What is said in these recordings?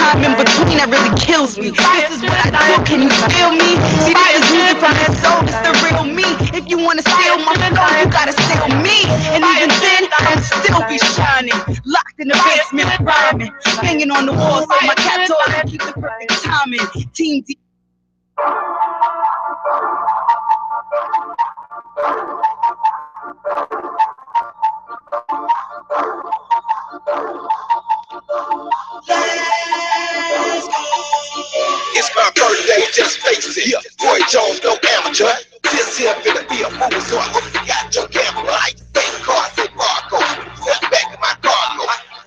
time in between that really kills me. This is what I do, can you feel me? See, this is music from the soul, it's the real me. If you wanna steal my flow, you gotta steal me. And even then, I'd still be shining. Locked in the basement, rhyming. Hanging on the wall, so my cat toys can keep the perfect timing. Team D. It's my birthday, just face it. Yeah, Roy Jones, no amateur. This here finna be a movie, so I hope you got your camera right. Same car, same barcode. Step back in my cargo.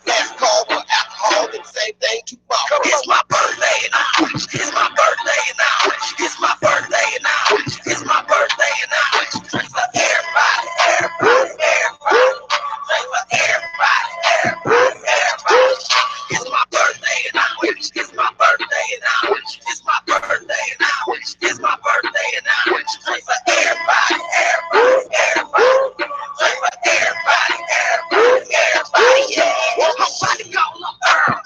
Last call for alcohol, then same thing tomorrow. It's my birthday now. It's my birthday now. It's my birthday now. It's my birthday now. Drink for everybody, everybody, everybody. Drink for everybody, everybody, everybody. It's my birthday now. It's my birthday now. It's my birthday now. It's my birthday now. Drink for everybody, everybody, everybody. Drink for everybody, everybody, everybody. Yeah, my body call up Earl.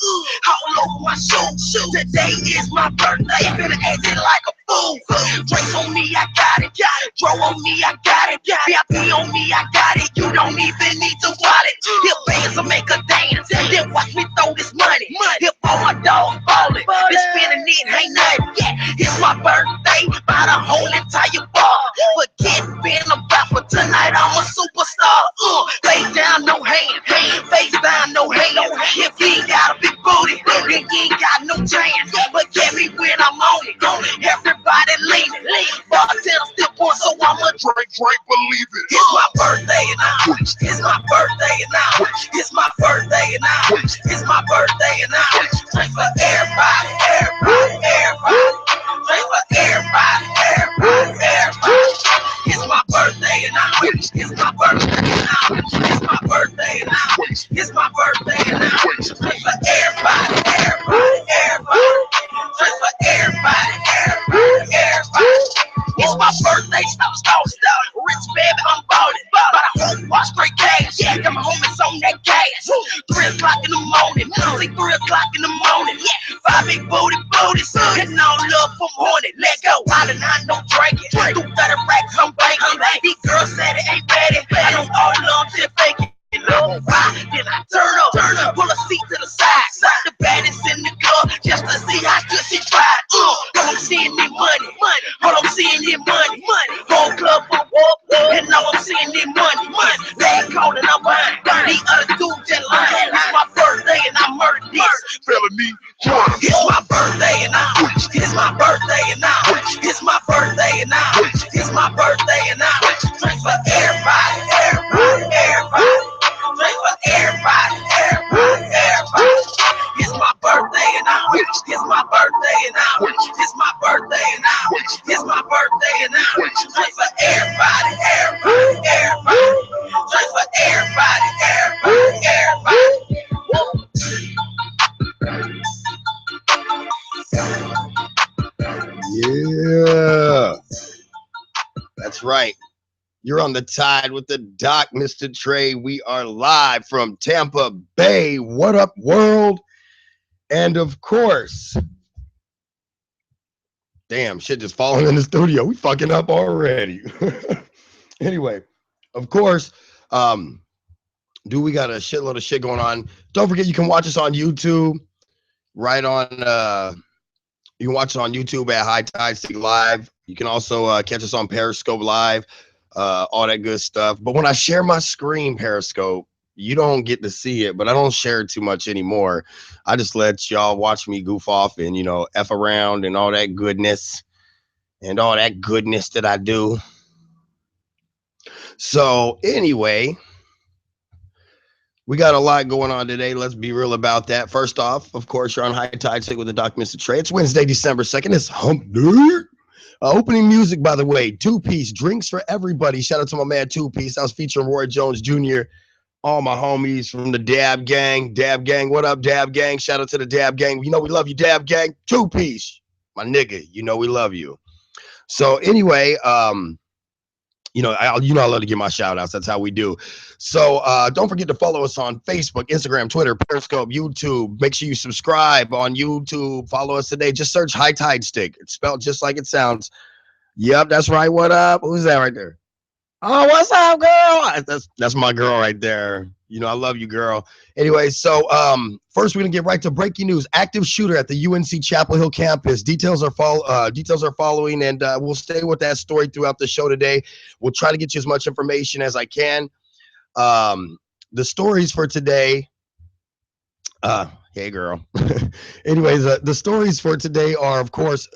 All over my shoe. Today is my birthday. Finna act it like a fool. Drinks on me, I got it. Draw on me, I got it. VIP on me, I got it. You don't even need to wallet. Hip bands will make a dance. Then watch me throw this money. Hip all my dogs ballin'. Been spinning it, ain't nothing. Yeah, it's my birthday. By the whole entire bar. Forget being a rapper. Tonight I'm a superstar. Face down, no hand. Face down, no hand. If he ain't got a big booty, then he ain't got no chance. But get me when I'm on it. Everybody leaning. Bartender still pouring, so I'ma drink, believe it. It's my birthday now. It's my birthday now. It's my birthday now. It's my birthday now. Drink for everybody, everybody, everybody. Drink for everybody, everybody, everybody. It's my birthday now. It's my birthday now. It's my birthday now. It's my birthday now. Drink for everybody, everybody, everybody. Drink for everybody, everybody, everybody. It's my birthday, stop. Rich baby, I'm ballin'. But I hope watch straight cash. Yeah, them homies on that gas. 3 o'clock in the morning. See 3 o'clock in the morning. Yeah, 5 big booties. And all love from horny. Let go. Out and I no drinking. Do 30 racks, I'm banking. These girls said it ain't ready. I don't all love till faking. Then I turn up, pull a seat to the side. Slap the baddest in the club just to see how good she tried. All I'm seeing is money. All I'm seeing is money. Whole club for walk, and now I'm seeing is money. They calling, I'm buying. The other dude just lying. It's my birthday and I murdered this felony. It's my birthday and it's my birthday and it's my birthday and it's my birthday and drink for everybody, everybody, everybody. Drink for everybody, everybody, everybody. It's my birthday and it's my birthday and it's my birthday and it's my birthday and drink for everybody, everybody, everybody. Drink for everybody, everybody, everybody. Yeah, that's right. You're on the tide with the Doc MistaTre. We are live from Tampa Bay. What up, world? And of course, damn, shit just falling in the studio. We fucking up already. Anyway, of course, we got a shitload of shit going on. Don't forget, you can watch us on YouTube. Right on, you can watch us on YouTube at High Tide Stick Live. You can also catch us on Periscope Live. All that good stuff. But when I share my screen Periscope, you don't get to see it, but I don't share it too much anymore. I just let y'all watch me goof off and, F around and all that goodness that I do. So anyway, we got a lot going on today. Let's be real about that. First off, of course, you're on High Tide Stick with the Doc MistaTre. It's Wednesday, December 2nd. It's Hump Day. Opening music, by the way, 2-piece drinks for everybody. Shout out to my man 2-piece. I was featuring Roy Jones Jr., all my homies from the Dab Gang. Dab Gang, what up, Dab Gang? Shout out to the Dab Gang. We love you, Dab Gang. 2-piece, my nigga. We love you. So anyway, I love to give my shout outs. That's how we do. So don't forget to follow us on Facebook, Instagram, Twitter, Periscope, YouTube. Make sure you subscribe on YouTube. Follow us today. Just search High Tide Stick. It's spelled just like it sounds. Yep, that's right. What up? Who's that right there? Oh, what's up, girl? That's my girl right there. I love you, girl. Anyway, so first we're gonna get right to breaking news. Active shooter at the UNC Chapel Hill campus. Details are following, and we'll stay with that story throughout the show today. We'll try to get you as much information as I can. The stories for today. Hey, girl. Anyways, the stories for today are, of course,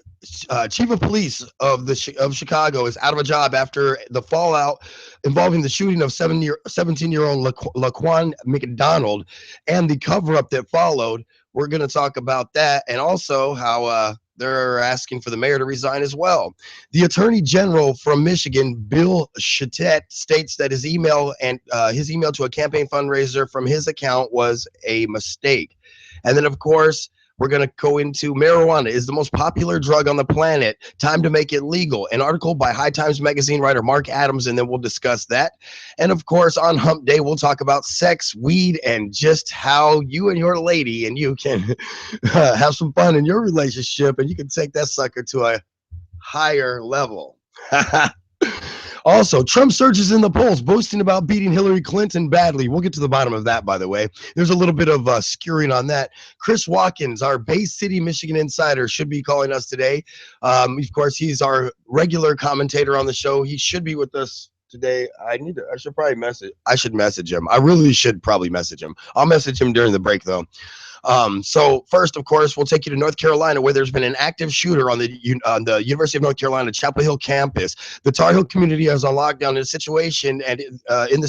chief of police of Chicago is out of a job after the fallout involving the shooting of 17-year-old Laquan McDonald and the cover-up that followed. We're going to talk about that, and also how they're asking for the mayor to resign as well. The attorney general from Michigan, Bill Shattuck, states that his email to a campaign fundraiser from his account was a mistake. And then, of course, we're going to go into marijuana is the most popular drug on the planet. Time to make it legal. An article by High Times Magazine writer Mark Adams, and then we'll discuss that. And, of course, on Hump Day, we'll talk about sex, weed, and just how you and your lady and you can have some fun in your relationship, and you can take that sucker to a higher level. Also, Trump surges in the polls, boasting about beating Hillary Clinton badly. We'll get to the bottom of that, by the way. There's a little bit of skewering on that. Chris Watkins, our Bay City, Michigan insider, should be calling us today. Of course, he's our regular commentator on the show. He should be with us today. I should message him. I really should probably message him. I'll message him during the break, though. So first, of course, we'll take you to North Carolina, where there's been an active shooter on the University of North Carolina Chapel Hill campus. The Tar Heel community is on lockdown in the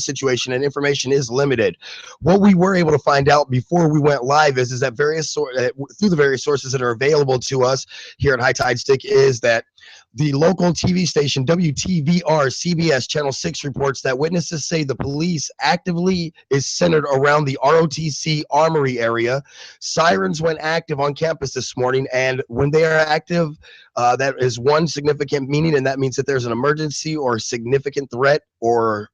situation, and information is limited. What we were able to find out before we went live is that through the various sources that are available to us here at High Tide Stick is that the local TV station WTVR CBS Channel 6 reports that witnesses say the police actively is centered around the ROTC Armory area. Sirens went active on campus this morning, and when they are active, that is one significant meaning, and that means that there's an emergency or significant threat or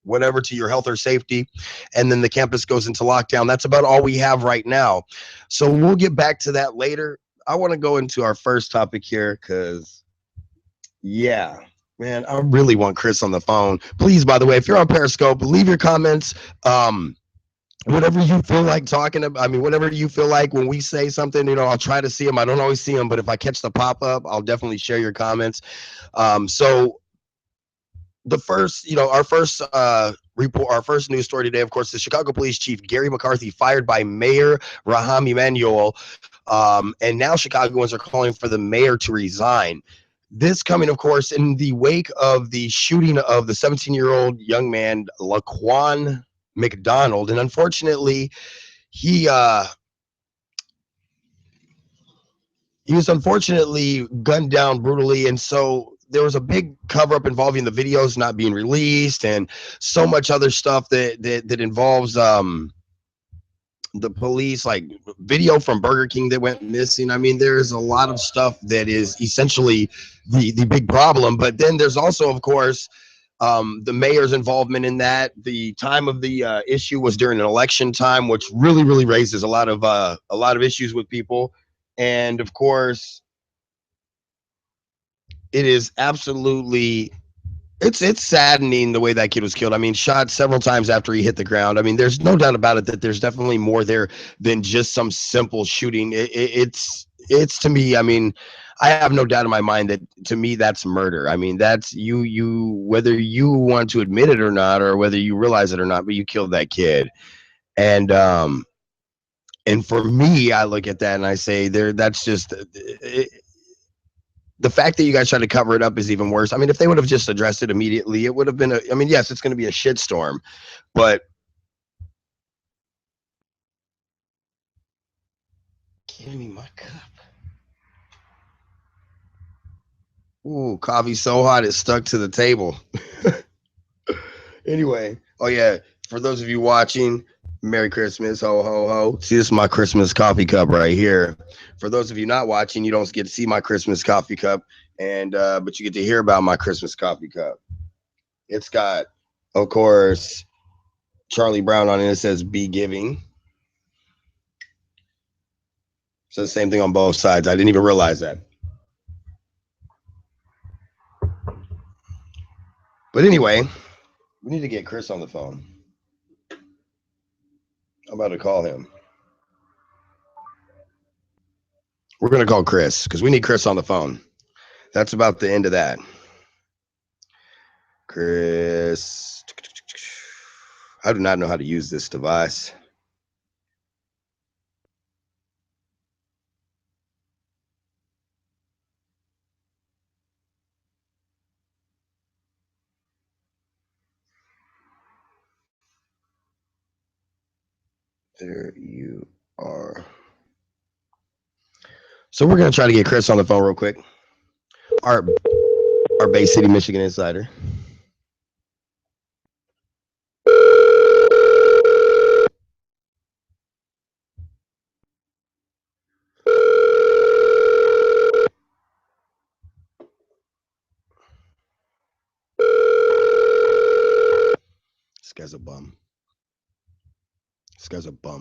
whatever to your health or safety, and then the campus goes into lockdown. That's about all we have right now. So we'll get back to that later. I want to go into our first topic here because yeah, man, I really want Chris on the phone. Please, by the way, if you're on Periscope, leave your comments. Whatever you feel like talking about. I mean, whatever you feel like when we say something, I'll try to see them. I don't always see them, but if I catch the pop-up, I'll definitely share your comments. So the first, our first report, our first news story today, of course, the Chicago Police Chief Gary McCarthy fired by Mayor Rahm Emanuel. And now Chicagoans are calling for the mayor to resign. This coming, of course, in the wake of the shooting of the 17-year-old young man, Laquan McDonald. And unfortunately, he was unfortunately gunned down brutally. And so there was a big cover-up involving the videos not being released and so much other stuff that involves the police, like video from Burger King that went missing. I mean, there's a lot of stuff that is essentially the big problem. But then there's also, of course, the mayor's involvement in that. The time of the issue was during an election time, which really raises a lot of issues with people. And of course, it is absolutely it's saddening the way that kid was killed. I mean, shot several times after he hit the ground. I mean, there's no doubt about it that there's definitely more there than just some simple shooting. It's to me, I mean, I have no doubt in my mind that to me that's murder. I mean, that's you whether you want to admit it or not, or whether you realize it or not, but you killed that kid. And for me, I look at that and I say that's just the fact that you guys try to cover it up is even worse. I mean, if they would have just addressed it immediately, it would have been I mean, yes, it's going to be a shitstorm, but give me my cup. Ooh, coffee's so hot it stuck to the table. Anyway, oh yeah, for those of you watching, Merry Christmas, ho ho ho. See, this is my Christmas coffee cup right here. For those of you not watching, you don't get to see my Christmas coffee cup, and but you get to hear about my Christmas coffee cup. It's got, of course, Charlie Brown on it. It says "Be Giving." So the same thing on both sides. I didn't even realize that. But anyway, we need to get Chris on the phone. I'm about to call him. We're going to call Chris because we need Chris on the phone. That's about the end of that. Chris. I do not know how to use this device. There you are. So we're going to try to get Chris on the phone real quick. Our Bay City, Michigan insider. This guy's a bum. This guy's a bum.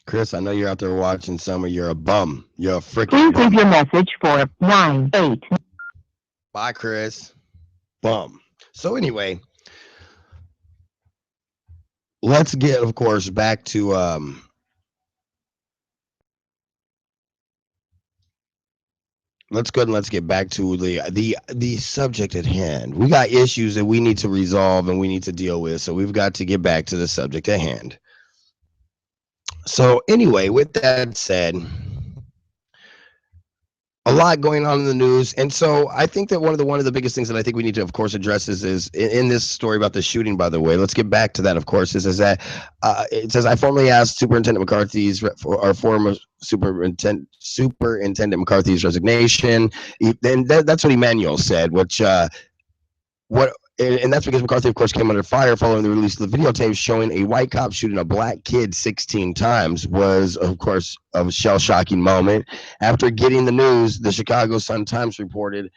Chris, I know you're out there watching Summer. You're a bum. You're a freaking Please leave your message for 98. Bye, Chris. Bum. So anyway, let's get, of course, back to let's go ahead and let's get back to the subject at hand. We got issues that we need to resolve and we need to deal with. So we've got to get back to the subject at hand. So anyway, with that said, a lot going on in the news, and so I think that one of the biggest things that I think we need to, of course, address is in this story about the shooting. By the way, let's get back to that. Of course, is that it says I formally asked Superintendent McCarthy's or former Superintendent McCarthy's resignation. Then that's what Emmanuel said, which what. And that's because McCarthy, of course, came under fire following the release of the videotape showing a white cop shooting a black kid 16 times. Was, of course, a shell-shocking moment. After getting the news, the Chicago Sun-Times reported,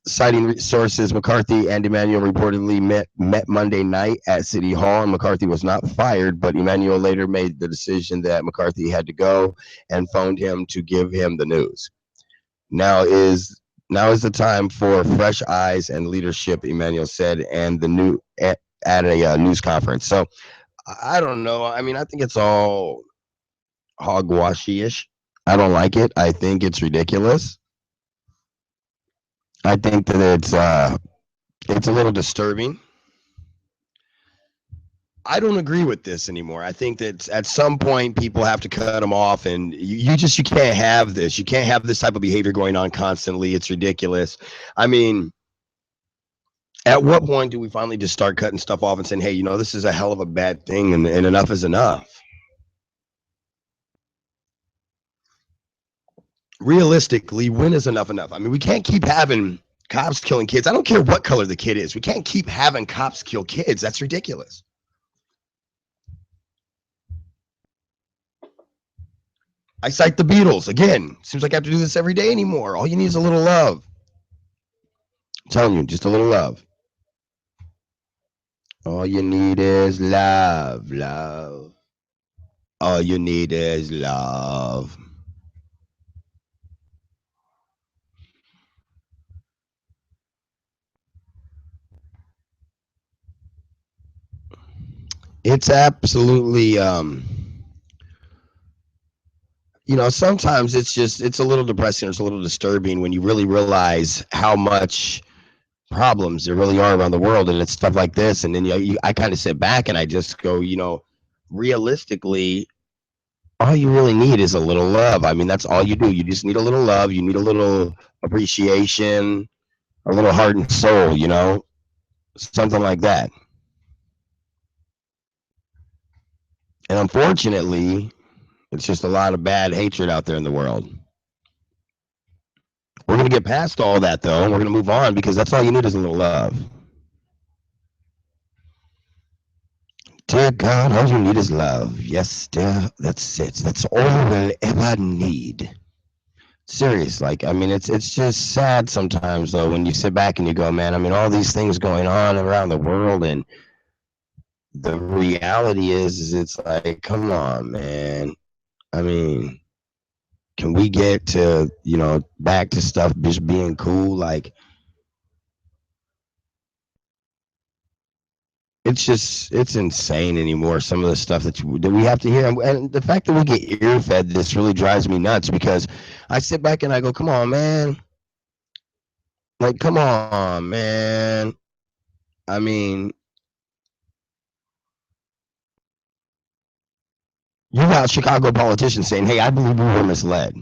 citing sources, McCarthy and Emmanuel reportedly met Monday night at City Hall, and McCarthy was not fired, but Emmanuel later made the decision that McCarthy had to go and phoned him to give him the news. Now is the time for fresh eyes and leadership, Emmanuel said, and the new at a news conference. So I don't know. I mean, I think it's all hogwashy-ish. I don't like it. I think it's ridiculous. I think that it's a little disturbing. I don't agree with this anymore. I think that at some point people have to cut them off, and you can't have this. You can't have this type of behavior going on constantly. It's ridiculous. I mean, at what point do we finally just start cutting stuff off and saying, hey, this is a hell of a bad thing, and enough is enough? Realistically, when is enough enough? I mean, we can't keep having cops killing kids. I don't care what color the kid is. We can't keep having cops kill kids. That's ridiculous. I cite the Beatles. Again, seems like I have to do this every day anymore. All you need is a little love. I'm telling you, just a little love. All you need is love, love. All you need is love. It's absolutely sometimes it's a little depressing, it's a little disturbing when you really realize how much problems there really are around the world, and it's stuff like this. And then I kind of sit back and I just go, realistically, all you really need is a little love. I mean, that's all you do. You just need a little love. You need a little appreciation, a little heart and soul, something like that. And unfortunately, it's just a lot of bad hatred out there in the world. We're going to get past all that, though, and we're going to move on, because that's all you need is a little love. Dear God, all you need is love. Yes, dear, that's it. That's all we'll ever need. Serious. Like, I mean, it's just sad sometimes though when you sit back and you go, man. I mean, all these things going on around the world, and the reality is it's like, come on, man. I mean, can we get to back to stuff just being cool? Like, it's insane anymore. Some of the stuff that we have to hear, and the fact that we get ear fed this really drives me nuts because I sit back and I go, come on, man. Like, come on, man. I mean, you got Chicago politicians saying, hey, I believe we were misled.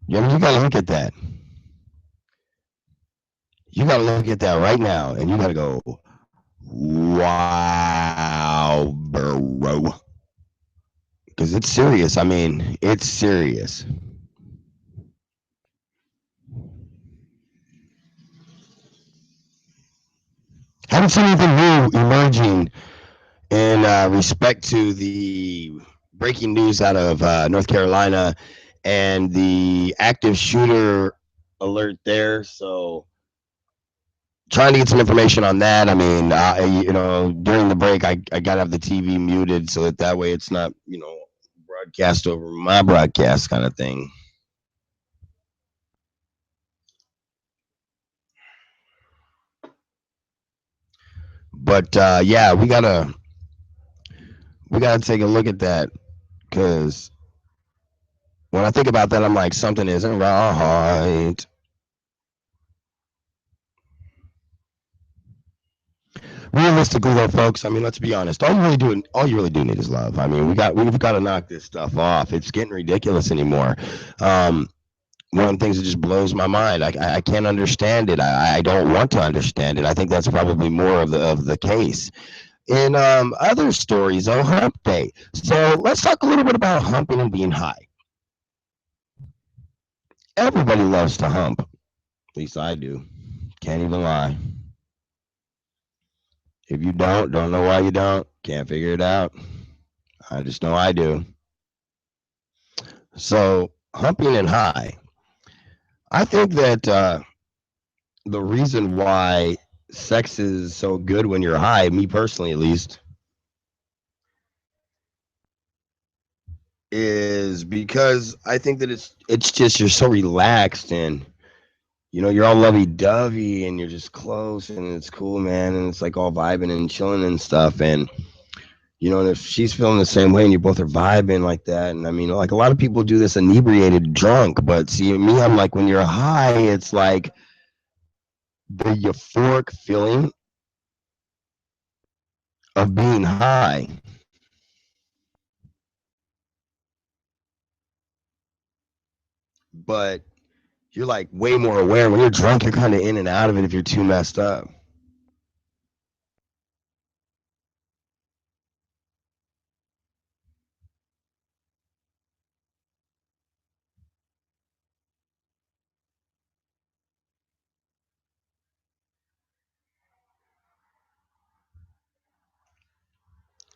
You got to look at that. You got to look at that right now, and you got to go, wow, bro. Because it's serious. I mean, it's serious. Haven't seen anything new emerging in respect to the breaking news out of North Carolina and the active shooter alert there. So trying to get some information on that. I mean, during the break, I got to have the TV muted so that way it's not, broadcast over my broadcast kind of thing. But yeah, we gotta take a look at that because when I think about that, I'm like, something isn't right. Realistically, though, folks, I mean, let's be honest. All you really do need is love. I mean, we've got to knock this stuff off. It's getting ridiculous anymore. Um, One of the things that just blows my mind. I can't understand it. I don't want to understand it. I think that's probably more of the case. In other stories, Hump Day. So let's talk a little bit about humping and being high. Everybody loves to hump. At least I do. Can't even lie. If you don't know why you don't. Can't figure it out. I just know I do. So humping and high. I think that the reason why sex is so good when you're high, me personally at least, is because I think that it's just you're so relaxed and you're all lovey dovey and you're just close and it's cool, man, and it's like all vibing and chilling and stuff. And and if she's feeling the same way and you both are vibing like that, and I mean, like a lot of people do this inebriated drunk, but see me, I'm like when you're high, it's like the euphoric feeling of being high, but you're like way more aware. When you're drunk, you're kind of in and out of it if you're too messed up.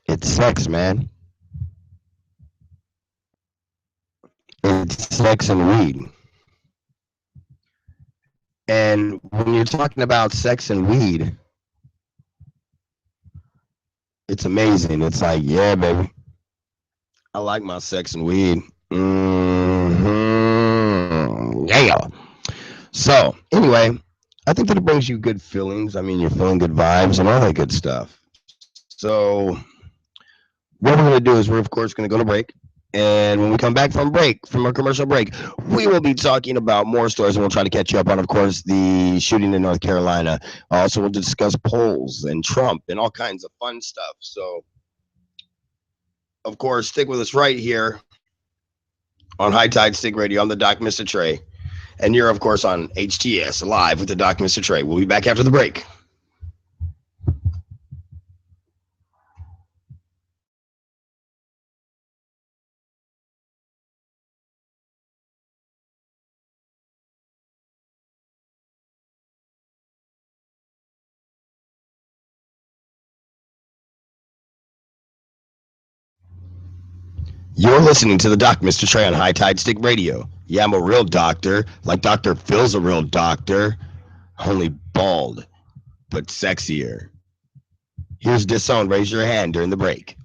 It's sex, man. It's sex and weed. And when you're talking about sex and weed, it's amazing. It's like, yeah, baby, I like my sex and weed. Yeah. So, anyway, I think that it brings you good feelings. I mean, you're feeling good vibes and all that good stuff. So, what we're going to do is we're, of course, going to go to break. And when we come back from our commercial break, we will be talking about more stories and we'll try to catch you up on, of course, the shooting in North Carolina. Also, we'll discuss polls and Trump and all kinds of fun stuff. So, of course, stick with us right here on High Tide Stick Radio. I'm the Doc MistaTre. And you're, of course, on HTS Live with the Doc MistaTre. We'll be back after the break. You're listening to the Doc MistaTre on High Tide Stick Radio. Yeah, I'm a real doctor, like Dr. Phil's a real doctor, only bald, but sexier. Here's Disown. Raise your hand during the break.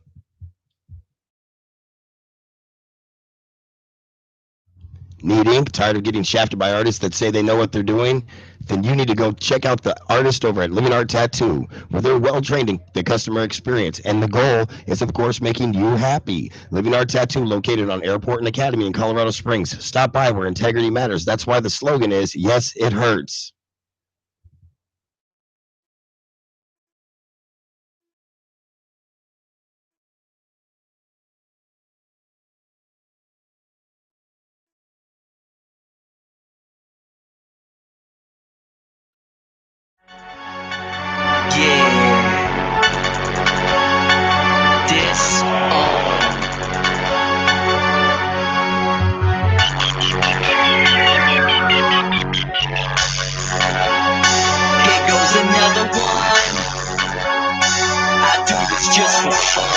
Need ink? Tired of getting shafted by artists that say they know what they're doing? Then you need to go check out the artist over at Living Art Tattoo, where they're well trained in the customer experience. And the goal is, of course, making you happy. Living Art Tattoo, located on Airport and Academy in Colorado Springs. Stop by where integrity matters. That's why the slogan is, yes, it hurts. Here goes another one. I do this just for fun.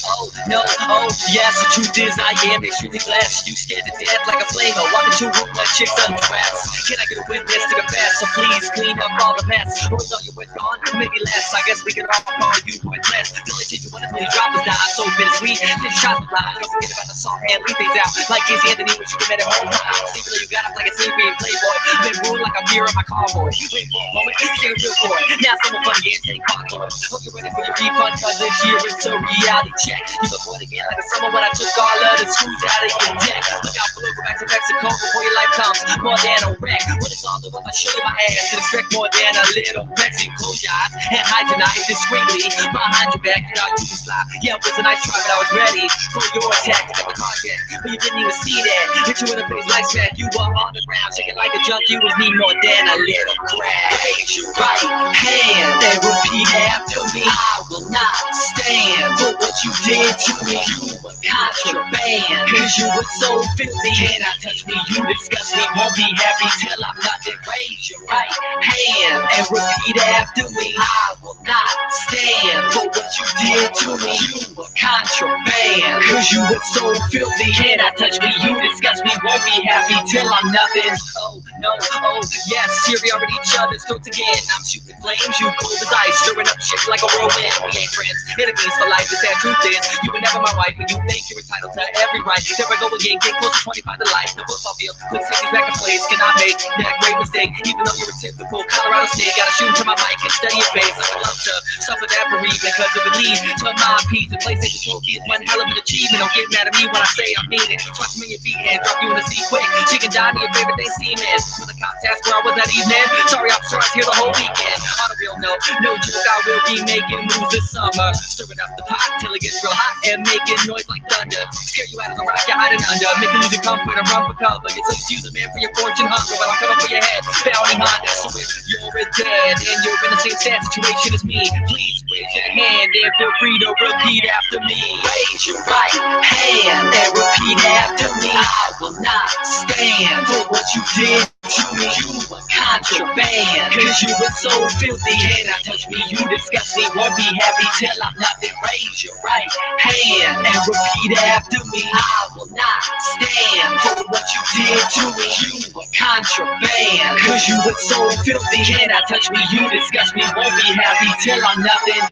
Oh, no, oh, yes, the truth is I am extremely blessed. You scared to death like a flame. Walk into a room like chicks undressed. Can I get a witness to confess? So please clean up all the mess. Or is all you with gone? Maybe less. I guess we can all call you pointless. The only thing you want is when you drop is down. So bittersweet. Then shot the line. Don't forget about the song and leave things out. Like Casey Anthony when you commit at home. See you got up like a sleeping playboy. Been rude like a mirror in my convoy. Wait for a moment, stay real boy. Now someone fun again, take popcorn. Hope you're ready for your refund, cause this year it's a reality check. You look for it again like a summer when I took all of the screws out of your deck. Look out below, go back to Mexico before your life comes more than a wreck. When it's all over, I'll show you my ass and expect more than a little vexing. Close your eyes and hide tonight discreetly behind your back. You know you can slide. Yeah, it was a nice try, but I was ready for your attack. At the contact, but you didn't even see that. Hit you in the face like smack. You were on the ground, shaking like a junk. You was need more than a little crack. Raise your right hand and repeat after me. I will not stand for what you did to me. You were contraband, cause you were so filthy. Cannot touch me, you disgust me. Won't be happy till I'm not dead. Raise your right hand and repeat after me. I will not stand for what you did to me. You were contraband, cause you were so filthy. Cannot touch me, you disgust me. Won't be happy till I'm nothing. Oh no, oh yes, here we are at each other's throats again. I'm shooting flames, you cold as ice, stirring up shit like a whirlwind. We ain't friends, enemies for life. The sad truth is, you were never my wife, and you think you're entitled to every right. There I go again, get close to 25 to life. The football field, put things back in place. Can I make that great mistake? Even though you're a typical Colorado snake, gotta shoot into my mic and study your face. I would love to suffer that bereavement, cause it would lead to my peace. The PlayStation trophy is one hell of an achievement. Don't get mad at me when I say I mean it. Watch me in your feet and drop you in the sea quick. Chicken die to your favorite day steaming. For the contest where I was that evening. Sorry, I'm sure I was here the whole weekend. On a real note, no joke, I will be making moves this summer. Stirring up the pot till it gets real hot and making noise like thunder. Scare you out of the rock you're hiding under. Make you lose your comfort and run for cover. You're so excuse man for your fortune hunger, but I'm coming for your head. Bounty Honda, so if you're dead and you're in the same sad situation as me, please raise your hand and feel free to repeat after me. Raise your right hand and repeat after me. I will not stand for what you did to me. You were contraband, cause you were so filthy. Cannot touch me, you disgust me. Won't be happy till I'm nothing. Raise your right hand and repeat after me. I will not stand for what you did to me. You were contraband, cause you were so filthy. Cannot touch me, you disgust me. Won't be happy till I'm nothing.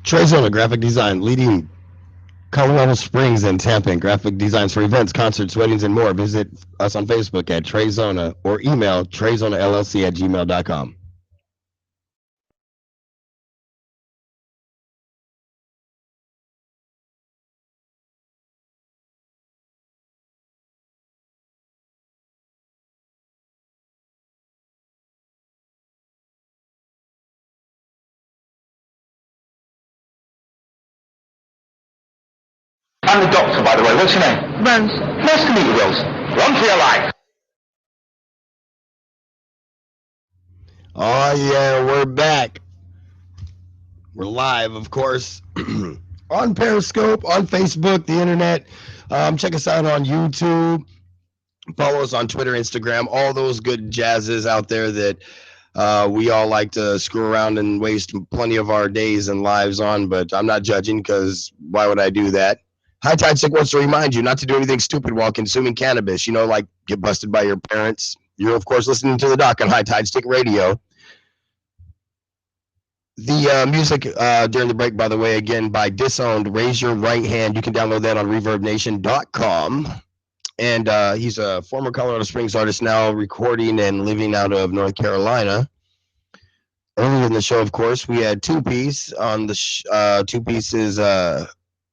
Trezona Graphic Design, leading Colorado Springs and Tampa in graphic designs for events, concerts, weddings, and more. Visit us on Facebook at Trezona or email trezonallc@gmail.com. I'm the doctor, by the way. What's your name? Rose. Nice to meet you, Rose. Run for your life. Oh, yeah, we're back. We're live, of course, on Periscope, on Facebook, the internet. Check us out on YouTube. Follow us on Twitter, Instagram, all those good jazzes out there that we all like to screw around and waste plenty of our days and lives on, but I'm not judging because why would I do that? High Tide Sick wants to remind you not to do anything stupid while consuming cannabis. You know, like get busted by your parents. You're, of course, listening to the Doc on High Tide Stick Radio. The music during the break, by the way, again by Disowned, Raise Your Right Hand. You can download that on ReverbNation.com. And he's a former Colorado Springs artist now recording and living out of North Carolina. Earlier in the show, of course, we had Two Piece on the Two Pieces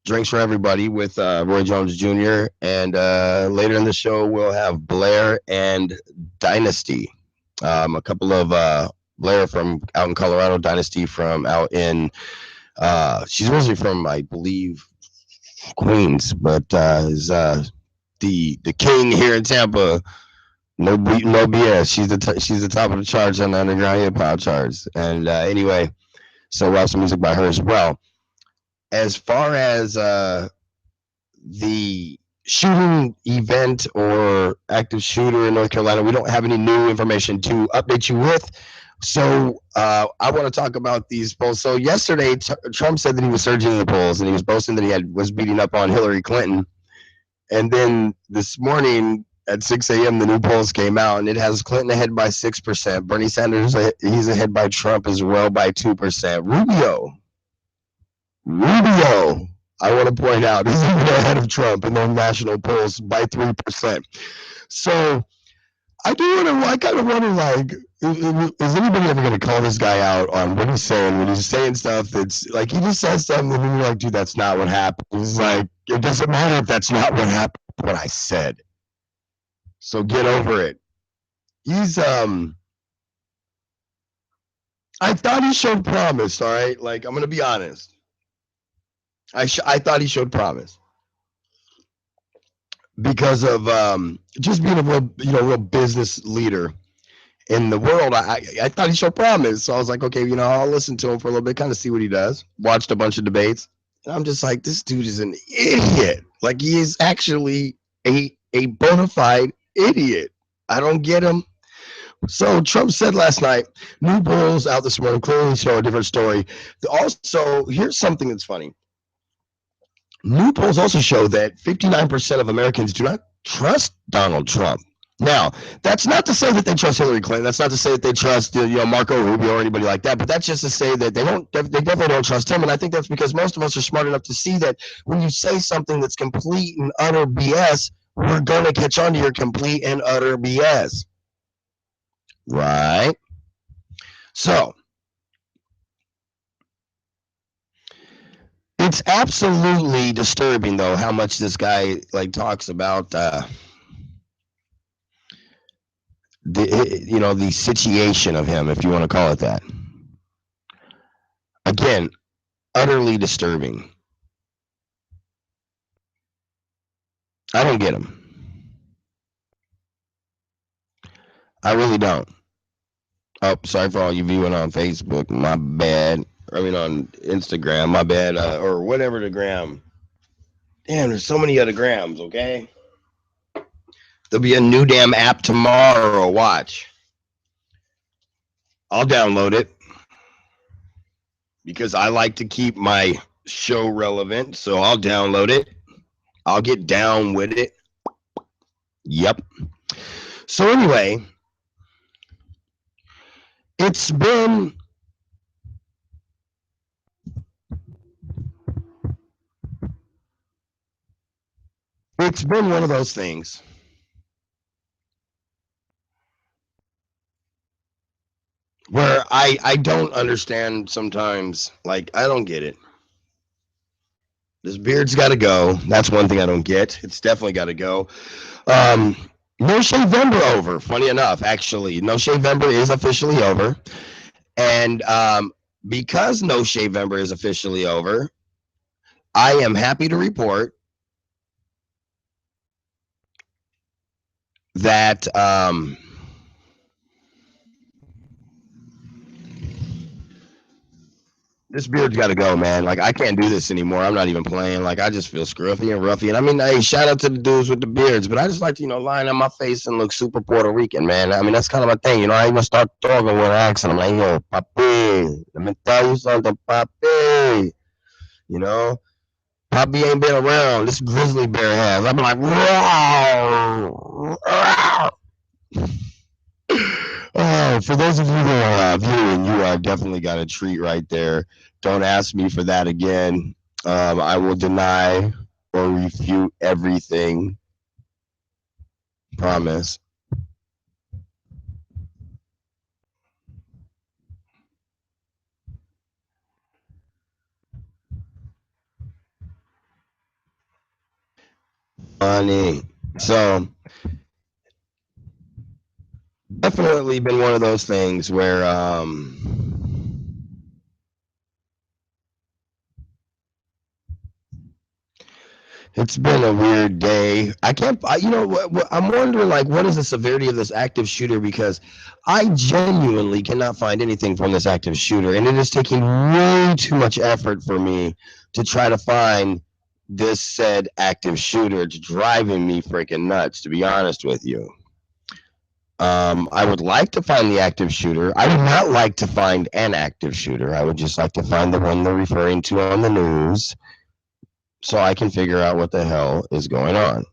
Drinks for Everybody with Roy Jones Jr. And later in the show, we'll have Blair and Dynasty. A couple of Blair from out in Colorado, Dynasty from out in, she's originally from, I believe, Queens, but is the king here in Tampa. No BS. She's the top of the charts on the underground hip hop charts. And anyway, so we'll have some music by her as well. As far as the shooting event or active shooter in North Carolina, we don't have any new information to update you with. So I want to talk about these polls. So yesterday, Trump said that he was surging the polls and he was boasting that was beating up on Hillary Clinton. And then this morning at 6 a.m., the new polls came out, and it has Clinton ahead by 6%. Bernie Sanders, he's ahead by Trump as well by 2%. Rubio, I want to point out, he's even ahead of Trump in the national polls by 3%. So I kind of wonder, like, is anybody ever going to call this guy out on what he's saying when he's saying stuff that's like, he just says something and you're like, dude, that's not what happened. He's like, it doesn't matter if that's not what happened, what I said. So get over it. He's I thought he showed promise. All right, like I'm gonna be honest. I thought he showed promise because of just being a real business leader in the world. I thought he showed promise, so I was like, okay, I'll listen to him for a little bit, kind of see what he does. Watched a bunch of debates, and I'm just like, this dude is an idiot. Like he is actually a bona fide idiot. I don't get him. So Trump said last night, new polls out this morning clearly show a different story. Also, here's something that's funny. New polls also show that 59% of Americans do not trust Donald Trump. Now, that's not to say that they trust Hillary Clinton. That's not to say that they trust Marco Rubio or anybody like that. But that's just to say that they definitely don't trust him. And I think that's because most of us are smart enough to see that when you say something that's complete and utter BS, we're gonna catch on to your complete and utter BS. Right? So it's absolutely disturbing, though, how much this guy talks about the situation of him, if you want to call it that. Again, utterly disturbing. I don't get him. I really don't. Oh, sorry for all you viewing on Facebook. My bad. I mean, on Instagram. My bad. Or whatever the gram. Damn, there's so many other grams, okay? There'll be a new damn app tomorrow. Watch. I'll download it because I like to keep my show relevant. So I'll download it. I'll get down with it. Yep. So anyway, it's been one of those things where I don't understand sometimes. Like, I don't get it. This beard's got to go. That's one thing I don't get. It's definitely got to go. Um, no Shavember over. Funny enough, actually, no Shavember is officially over, and because no Shavember is officially over, I am happy to report that This beard's got to go, man. Like, I can't do this anymore. I'm not even playing. Like, I just feel scruffy and roughy. And I mean, hey, shout out to the dudes with the beards, but I just like to, line on my face and look super Puerto Rican, man. I mean, that's kind of my thing. I even start talking with an accent. I'm like, yo, papi, let me tell you something, papi. You know, papi ain't been around. This grizzly bear has. I'm like, wow. Oh, for those of you who are viewing, you are definitely got a treat right there. Don't ask me for that again. I will deny or refute everything. Promise. Funny. So, definitely been one of those things where it's been a weird day. I can't. I'm wondering, like, what is the severity of this active shooter? Because I genuinely cannot find anything from this active shooter, and it is taking way too much effort for me to try to find this said active shooter. It's driving me freaking nuts, to be honest with you. I would like to find the active shooter. I would not like to find an active shooter. I would just like to find the one they're referring to on the news, so I can figure out what the hell is going on.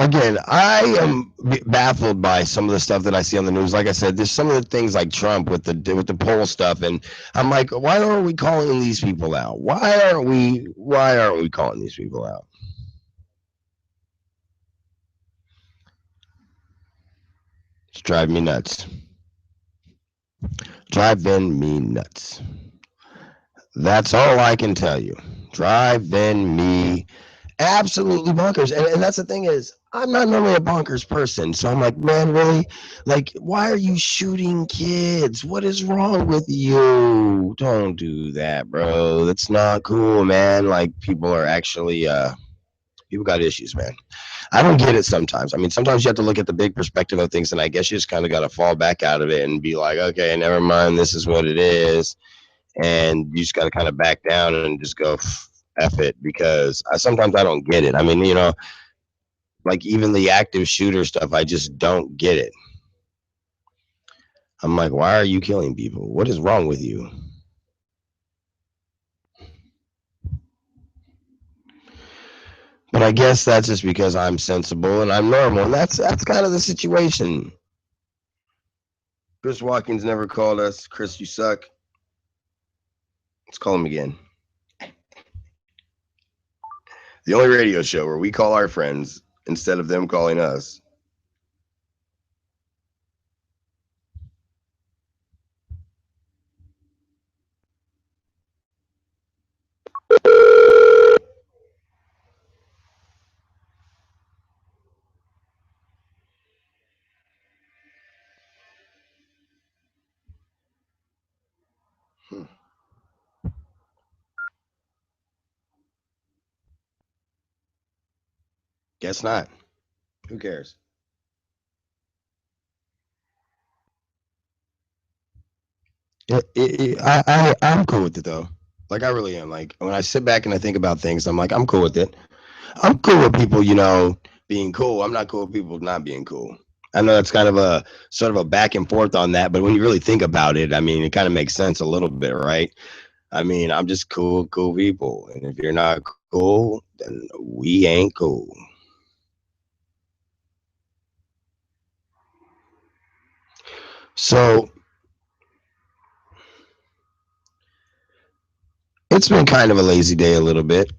Again, I am baffled by some of the stuff that I see on the news. Like I said, there's some of the things like Trump with the poll stuff, and I'm like, why aren't we calling these people out? Why aren't we calling these people out? It's driving me nuts. Driving me nuts. That's all I can tell you. Driving me absolutely bonkers. And that's the thing is, I'm not normally a bonkers person. So I'm like, man, really? Like, why are you shooting kids? What is wrong with you? Don't do that, bro. That's not cool, man. Like, people are actually, people got issues, man. I don't get it sometimes. I mean, sometimes you have to look at the big perspective of things, and I guess you just kind of got to fall back out of it and be like, okay, never mind. This is what it is. And you just got to kind of back down and just go, F it, because sometimes I don't get it. I mean, like even the active shooter stuff, I just don't get it. I'm like, why are you killing people? What is wrong with you? But I guess that's just because I'm sensible and I'm normal, and that's kind of the situation. Chris Watkins never called us. Chris, you suck. Let's call him again. The only radio show where we call our friends instead of them calling us. Guess not. Who cares? I'm cool with it though. Like I really am. Like when I sit back and I think about things, I'm like, I'm cool with it. I'm cool with people, being cool. I'm not cool with people not being cool. I know that's kind of a sort of a back and forth on that, but when you really think about it, I mean, it kind of makes sense a little bit, right? I mean, I'm just cool people, and if you're not cool, then we ain't cool. So it's been kind of a lazy day, a little bit.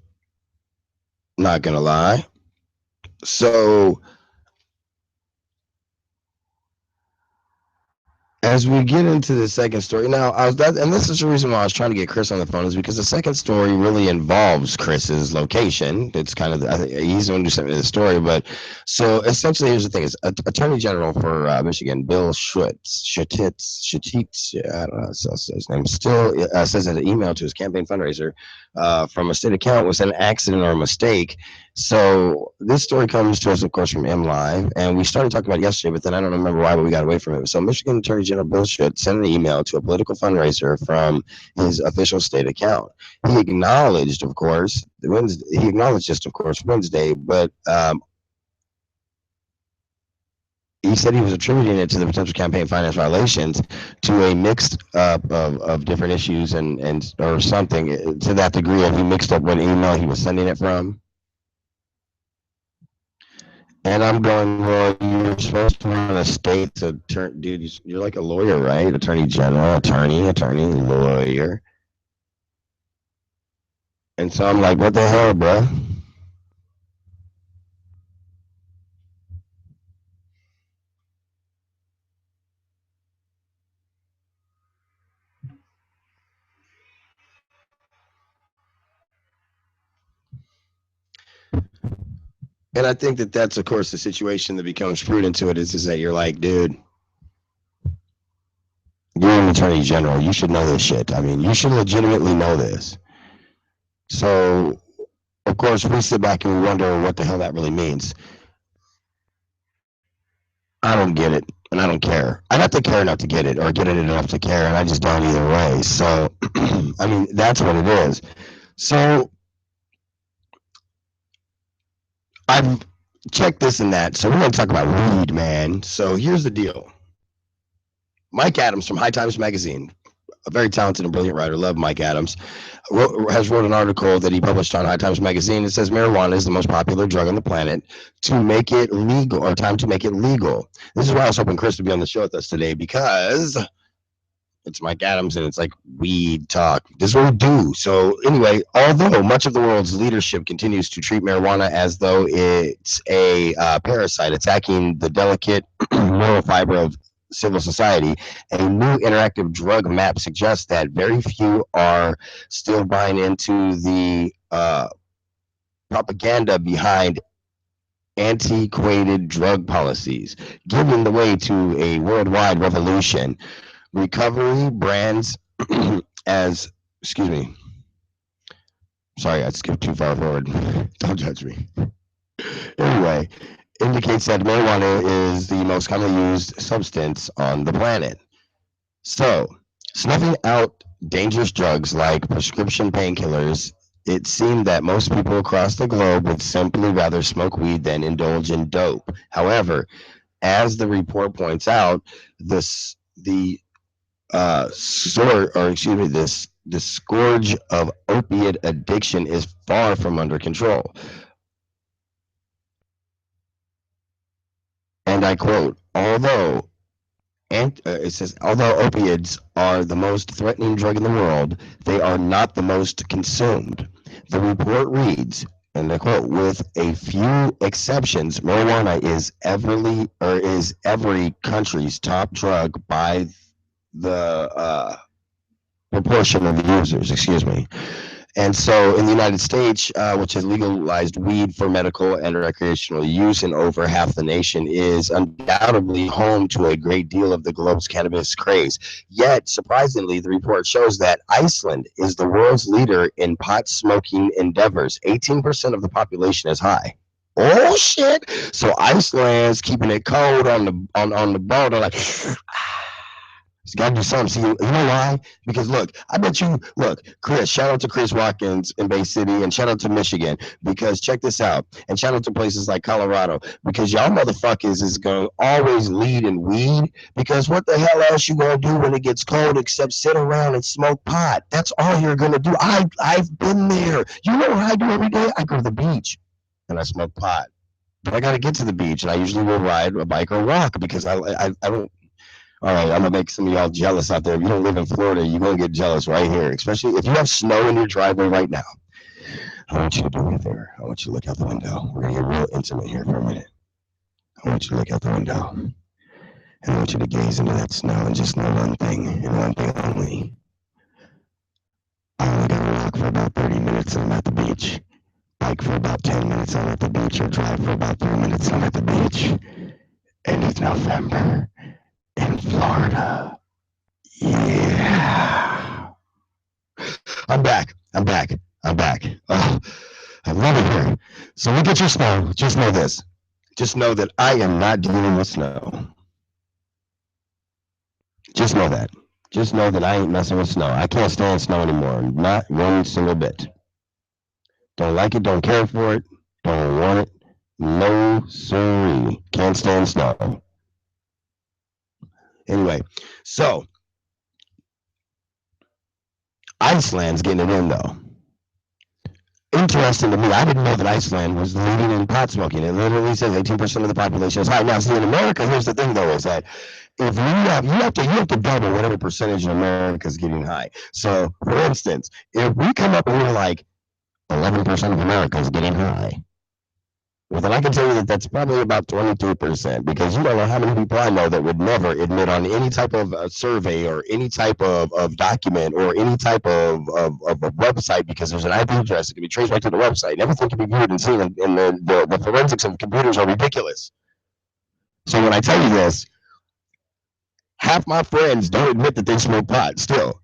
Not gonna lie. So as we get into the second story now, and this is the reason why I was trying to get Chris on the phone, is because the second story really involves Chris's location. It's kind of, I think he's the one who sent me the story, but so essentially here's the thing: is Attorney General for Michigan, Bill Schutitz, I don't know how to say his name, still says that an email to his campaign fundraiser from a state account was an accident or a mistake. So this story comes to us, of course, from M Live, and we started talking about it yesterday, but then I don't remember why, but we got away from it. So Michigan Attorney General Bill Schutt sent an email to a political fundraiser from his official state account. He acknowledged, of course, he acknowledged just, of course, Wednesday, but he said he was attributing it to the potential campaign finance violations to a mixed up of different issues and or something to that degree of he mixed up what email he was sending it from. And I'm going, well, you're supposed to run a state's attorney, dude. You're like a lawyer, right? Attorney general, attorney, lawyer. And so I'm like, what the hell, bro? And I think that that's, of course, the situation that becomes prudent to it is that you're like, dude, you're an attorney general. You should know this shit. I mean, you should legitimately know this. So, of course, we sit back and we wonder what the hell that really means. I don't get it, and I don't care. I have to care enough to get it, or get it enough to care, and I just don't either way. So, I mean, that's what it is. So, I've checked this and that. So, we're going to talk about weed, man. So, here's the deal. Mike Adams from High Times Magazine, a very talented and brilliant writer, love Mike Adams, wrote an article that he published on High Times Magazine. It says marijuana is the most popular drug on the planet. To make it legal, or time to make it legal. This is why I was hoping Chris would be on the show with us today, because it's Mike Adams and it's like weed talk. This is what we do. So anyway, although much of the world's leadership continues to treat marijuana as though it's a parasite attacking the delicate moral fiber of civil society, a new interactive drug map suggests that very few are still buying into the propaganda behind antiquated drug policies, giving the way to a worldwide revolution. Recovery brands as, excuse me, sorry, I skipped too far forward. Don't judge me. Anyway, indicates that marijuana is the most commonly used substance on the planet. So, snuffing out dangerous drugs like prescription painkillers, it seemed that most people across the globe would simply rather smoke weed than indulge in dope. However, as the report points out, the this scourge of opiate addiction is far from under control. And I quote, it says, although opiates are the most threatening drug in the world, they are not the most consumed. The report reads, and I quote, with a few exceptions, marijuana is every country's top drug by the proportion of the users, excuse me. And so in the United States, which has legalized weed for medical and recreational use in over half the nation, is undoubtedly home to a great deal of the globe's cannabis craze. Yet, surprisingly, the report shows that Iceland is the world's leader in pot smoking endeavors. 18% of the population is high. Oh shit! So Iceland's keeping it cold on the border, like it's got to do something. See, you know why? Because look, I bet you, look, Chris, shout out to Chris Watkins in Bay City and shout out to Michigan because check this out. And shout out to places like Colorado because y'all motherfuckers is going to always lead in weed because what the hell else you going to do when it gets cold except sit around and smoke pot? That's all you're going to do. I've been there. You know what I do every day? I go to the beach and I smoke pot. But I got to get to the beach and I usually will ride a bike or walk because I don't. All right, I'm gonna make some of y'all jealous out there. If you don't live in Florida, you're gonna get jealous right here. Especially if you have snow in your driveway right now. I want you to do me a favor. I want you to look out the window. We're gonna get real intimate here for a minute. I want you to look out the window. And I want you to gaze into that snow and just know one thing and one thing only. I only gotta walk for about 30 minutes and I'm at the beach. Bike for about 10 minutes, I'm at the beach, or drive for about 3 minutes, I'm at the beach. And it's November in Florida. Yeah. I'm back. I'm back. I'm back. Oh, I love it here. So look at your snow. Just know this. Just know that I am not dealing with snow. Just know that. Just know that I ain't messing with snow. I can't stand snow anymore. Not one single bit. Don't like it. Don't care for it. Don't want it. No, sorry. Can't stand snow. Anyway, so Iceland's getting it in though. Interesting to me, I didn't know that Iceland was leading in pot smoking. It literally says 18% of the population is high. Now, see, in America, here's the thing though, is that if you have to double whatever percentage in America is getting high. So, for instance, if we come up and we're like 11% of America is getting high, well, then I can tell you that that's probably about 23% because you don't know how many people I know that would never admit on any type of survey or any type of document or any type of a website because there's an IP address that can be traced right to the website and everything can be viewed and seen, and the forensics of computers are ridiculous. So when I tell you this, half my friends don't admit that they smoke pot still.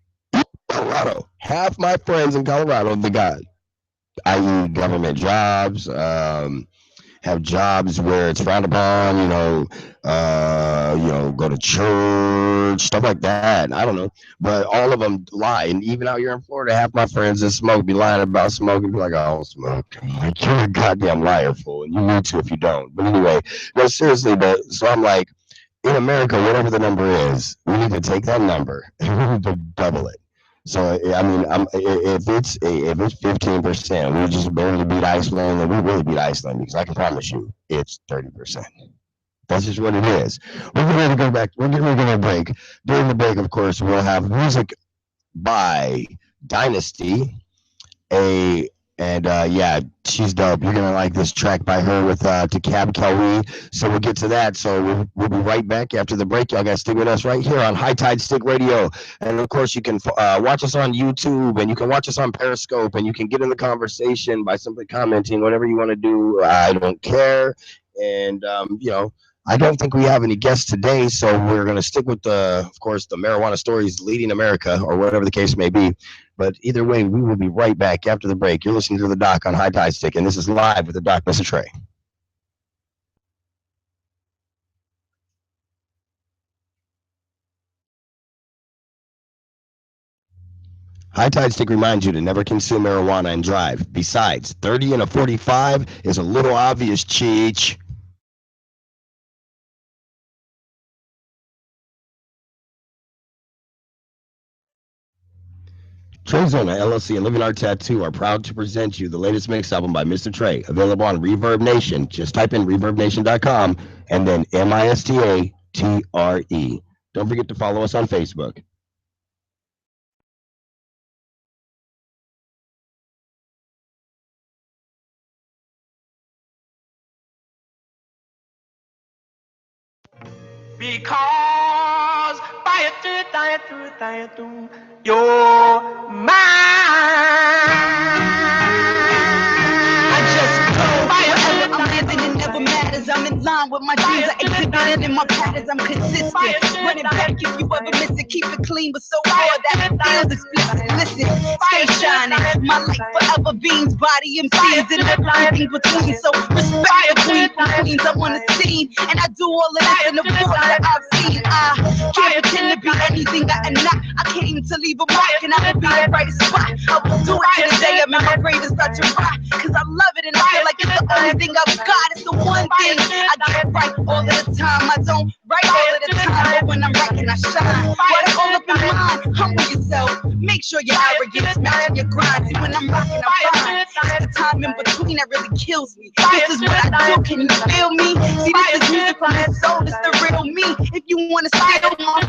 Colorado, half my friends in Colorado, they got, i.e., government jobs, have jobs where it's frowned upon, go to church, stuff like that. I don't know, but all of them lie. And even out here in Florida, half my friends that smoke be lying about smoking. Be like, I don't smoke. Like, you're a goddamn liar, fool, and you need to if you don't. But anyway, no, seriously. But so I'm like, in America, whatever the number is, we need to take that number and we need to double it. So I mean, if it's 15%, we just barely beat Iceland, and we really beat Iceland because I can promise you, it's 30%. That's just what it is. We're getting ready to go back. We're getting ready to go to break. During the break, of course, we'll have music by Dynasty, a and yeah, she's dope. You're gonna like this track by her with Takab Kelly. So we'll get to that. So we'll be right back after the break. Y'all gotta stick with us right here on High Tide Stick Radio, and of course you can watch us on YouTube, and you can watch us on Periscope, and you can get in the conversation by simply commenting whatever you want to do. I don't care, and I don't think we have any guests today, so we're going to stick with of course, the marijuana stories leading America, or whatever the case may be. But either way, we will be right back after the break. You're listening to the Doc on High Tide Stick, and this is live with the Doc MistaTre. High Tide Stick reminds you to never consume marijuana and drive. Besides, 30 and a 45 is a little obvious, Cheech. Trezona LLC and Living Art Tattoo are proud to present you the latest mix album by MistaTre, available on Reverb Nation. Just type in reverbnation.com and then MistaTre. Don't forget to follow us on Facebook. Because you're mine. I just go forever. I'm living, it never matters. I'm in line with my dreams. I exhibited in my patterns. I'm consistent. Run it back if you ever miss it. Keep it clean, but so raw that it feels explicit. Listen, stay shining. My light forever beams. Body MCs and everything between. So respect the queen from Queens. I'm on the scene, and I do all of this in the voice that I've seen. I can't pretend to be anything that I'm not. I came to leave a mark, and I will be the right spot. I will do it to the day I'm in my grave and start to rock. Cause I love it and I feel like it's the only thing I've got. It's the one thing I get right all of the time. I don't write all of the time, but when I'm writing I shine. Write it all up in mind, humble yourself. Make sure your arrogance matching your grind. See, when I'm rocking I'm fine. It's the time in between that really kills me. This is what I do, can you feel me? See, this is music from the soul, it's the real me. If you wanna steal my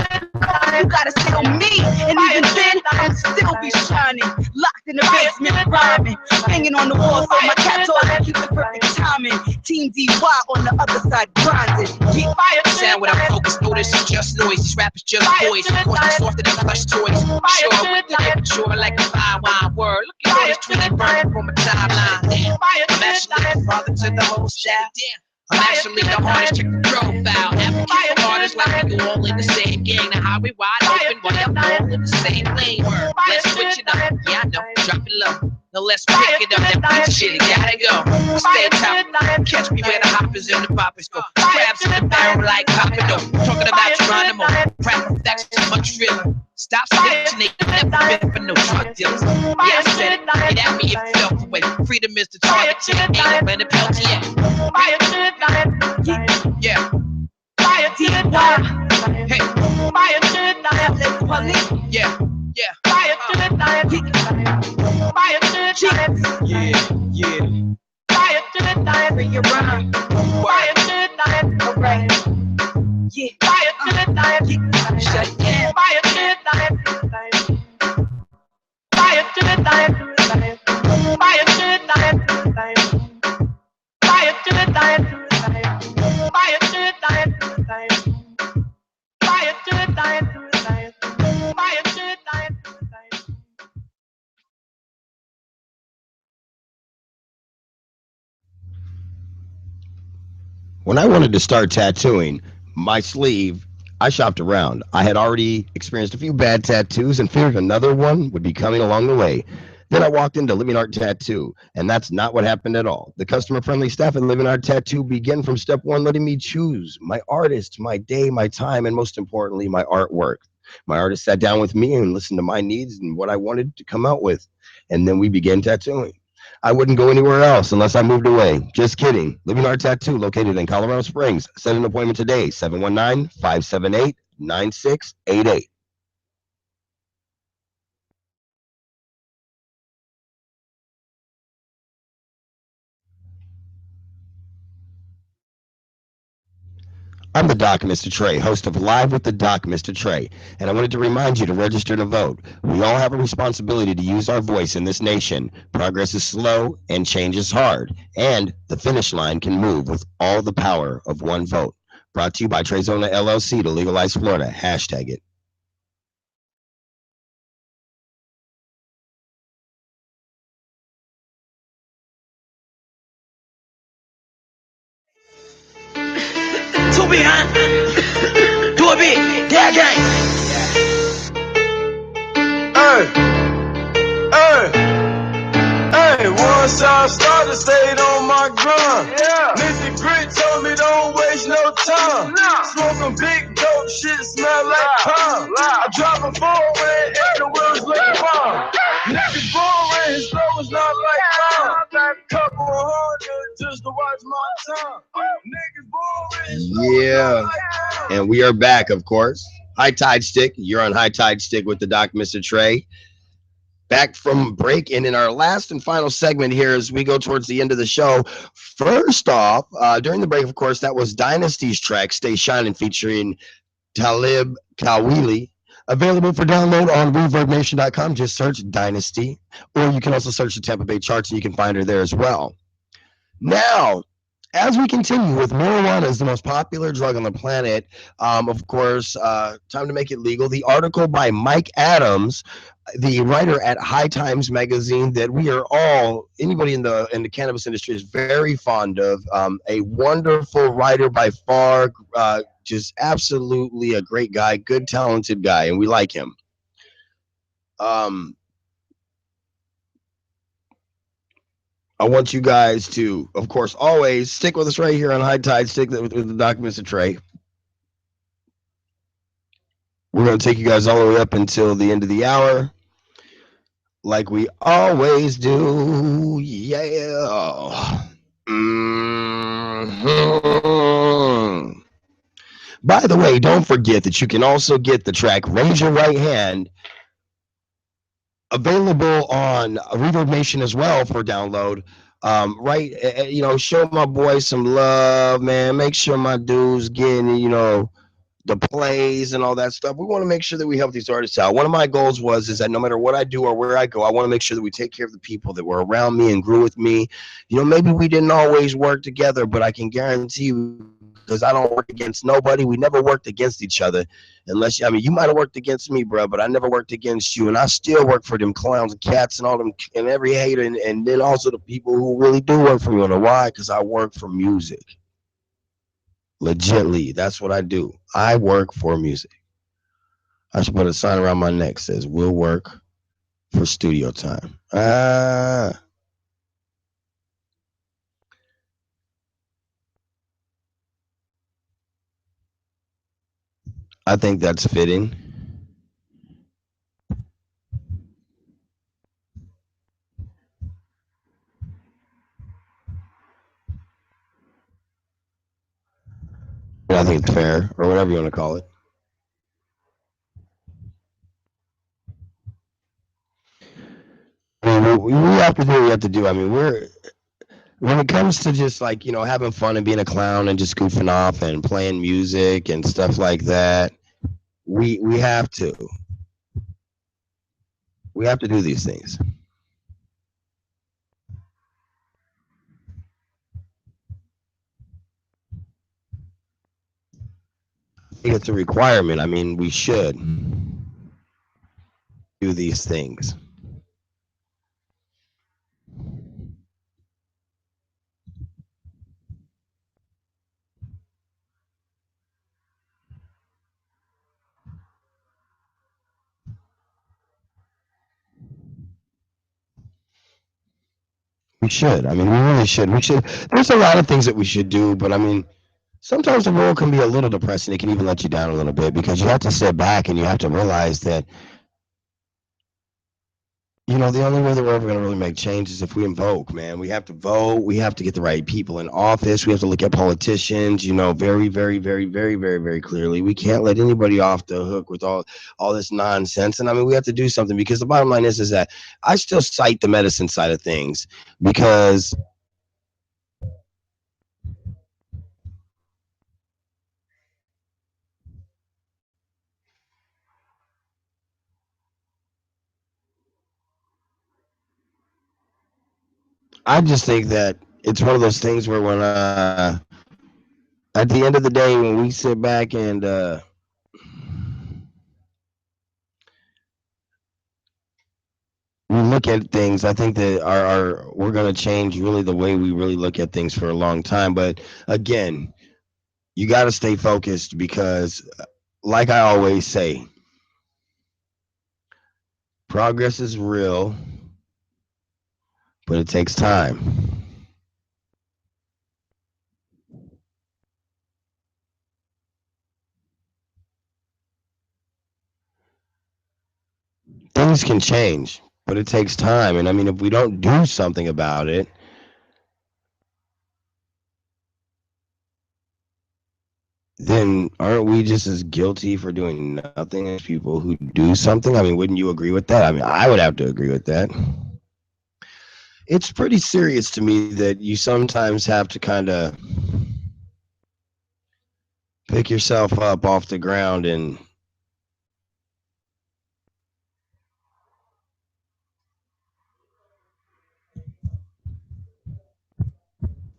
you gotta steal me. And even then I'll still be shining. Locked in the basement rhyming. Hanging on the wall so my cat toys can keep the perfect timing. Team DY on the other side grinding. Get fired. Sound without focus, notice it's just noise. These rappers just boys. Of course, they're softer than plush toys. Sure, with the immature like a fine wine word. Look at all this tweety burning from a timeline. Damn, I'm actually the father to the whole staff. Damn. I'm actually the hardest, check the profile. Advocate for artists like we all in the same gang. The highway wide open while y'all all in the same lane. Let's switch it up, yeah I know, drop it low. No less pick it up, that beat shit, it gotta go. Stay top, catch me where the hoppers and the poppers go. Crabs in the barrel like Papado. Talking about Geronimo, rap effects too much realer. Stop snitching, they never been for no drug dealers. Yeah, I said it, get at me if you felt the way. Freedom is the target, till it ain't up in the LTA. Yeah. Fire to the die. Hey. Fire to the die. Yeah. Yeah. Fire to the die. Fire to the die. Yeah. Yeah. Fire to the die. Bring your rhyme. Fire to the die. Alright. Yeah. Fire to the die. Shut down. Fire to the die. Fire to the die. Fire to the die. Fire to the die. Fire to the die. Fire to the die. Fire to the die. When I wanted to start tattooing my sleeve, I shopped around. I had already experienced a few bad tattoos and feared another one would be coming along the way. Then I walked into Living Art Tattoo, and that's not what happened at all. The customer friendly staff at Living Art Tattoo began from step one, letting me choose my artist, my day, my time, and most importantly, my artwork. My artist sat down with me and listened to my needs and what I wanted to come out with. And then we began tattooing. I wouldn't go anywhere else unless I moved away. Just kidding. Living Art Tattoo, located in Colorado Springs. Set an appointment today, 719-578-9688. I'm the Doc MistaTre, host of Live with the Doc MistaTre, and I wanted to remind you to register to vote. We all have a responsibility to use our voice in this nation. Progress is slow and change is hard, and the finish line can move with all the power of one vote. Brought to you by Trezona LLC to legalize Florida. Hashtag it. Two behind, do a bit, yeah, gang. Hey, once I started, stayed on my grind. Nitty Grit told me don't waste no time. Smoking big dope, shit smell like pine. I drop a four-way and the wheels look fine. Niggas boring, his flow is not like mine. Couple hundred just to watch my time. Niggas boring, his flow is not like mine. And we are back, of course. High Tide Stick. You're on High Tide Stick with the Doc MistaTre. Back from break, and in our last and final segment here as we go towards the end of the show. First off, during the break, of course, that was Dynasty's track Stay Shining featuring Talib Kawili. Available for download on ReverbNation.com. Just search Dynasty, or you can also search the Tampa Bay charts and you can find her there as well. Now, as we continue with marijuana as the most popular drug on the planet, of course, time to make it legal. The article by Mike Adams, the writer at High Times magazine, that we are all, anybody in the cannabis industry is very fond of. A wonderful writer by far, just absolutely a great guy, good, talented guy, and we like him. I want you guys to, of course, always stick with us right here on High Tide. Stick with the Doc MistaTre. We're going to take you guys all the way up until the end of the hour, like we always do. Yeah. Mm-hmm. By the way, don't forget that you can also get the track Raise Your Right Hand, available on Reverb Nation as well for download. Show my boy some love, man. Make sure my dude's getting, the plays and all that stuff. We want to make sure that we help these artists out. One of my goals is that no matter what I do or where I go, I want to make sure that we take care of the people that were around me and grew with me. Maybe we didn't always work together, but I can guarantee you, because I don't work against nobody. We never worked against each other, unless you might have worked against me, bro, but I never worked against you. And I still work for them clowns and cats and all them and every hater, and then also the people who really do work for me. You know why? Because I work for music. Legitly, that's what I do. I work for music. I should put a sign around my neck that says "We'll work for studio time? I think that's fitting. I think it's fair, or whatever you want to call it. I mean, we have to do what we have to do. I mean, when it comes to just like having fun and being a clown and just goofing off and playing music and stuff like that, we have to do these things. I think it's a requirement. I mean, we should do these things. We should. I mean, we really should. We should. There's a lot of things that we should do, but I mean, sometimes the world can be a little depressing. It can even let you down a little bit because you have to sit back and you have to realize that the only way that we're ever going to really make change is if we invoke, man. We have to vote. We have to get the right people in office. We have to look at politicians, very, very, very, very, very, very clearly. We can't let anybody off the hook with all this nonsense. And I mean, we have to do something because the bottom line is that I still cite the medicine side of things because I just think that it's one of those things where when at the end of the day, when we sit back and we look at things, I think that we're going to change really the way we really look at things for a long time. But again, you got to stay focused because, like I always say, progress is real, but it takes time. Things can change, but it takes time. And I mean, if we don't do something about it, then aren't we just as guilty for doing nothing as people who do something? I mean, wouldn't you agree with that? I mean, I would have to agree with that. It's pretty serious to me that you sometimes have to kind of pick yourself up off the ground and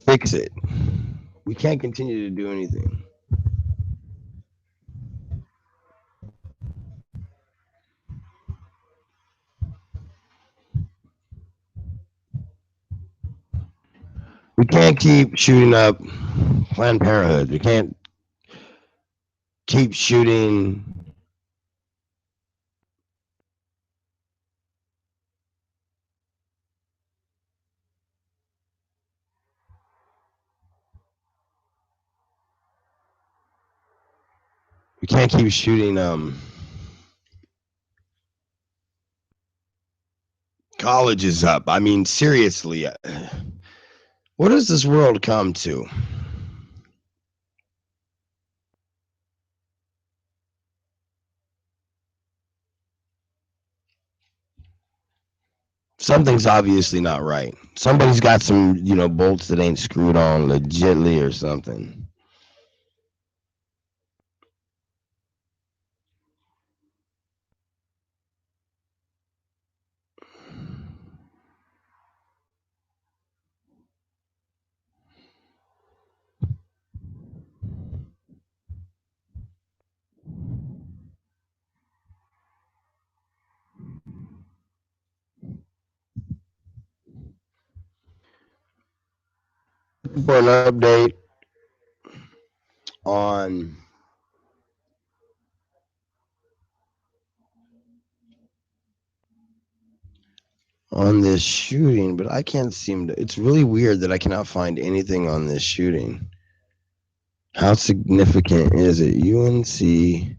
fix it. We can't continue to do anything. We can't keep shooting up Planned Parenthood. We can't keep shooting. We can't keep shooting colleges up. I mean, seriously, what does this world come to? Something's obviously not right. Somebody's got some, bolts that ain't screwed on legitly or something. For an update on on this shooting, but I can't seem to. It's really weird that I cannot find anything on this shooting. How significant is it? UNC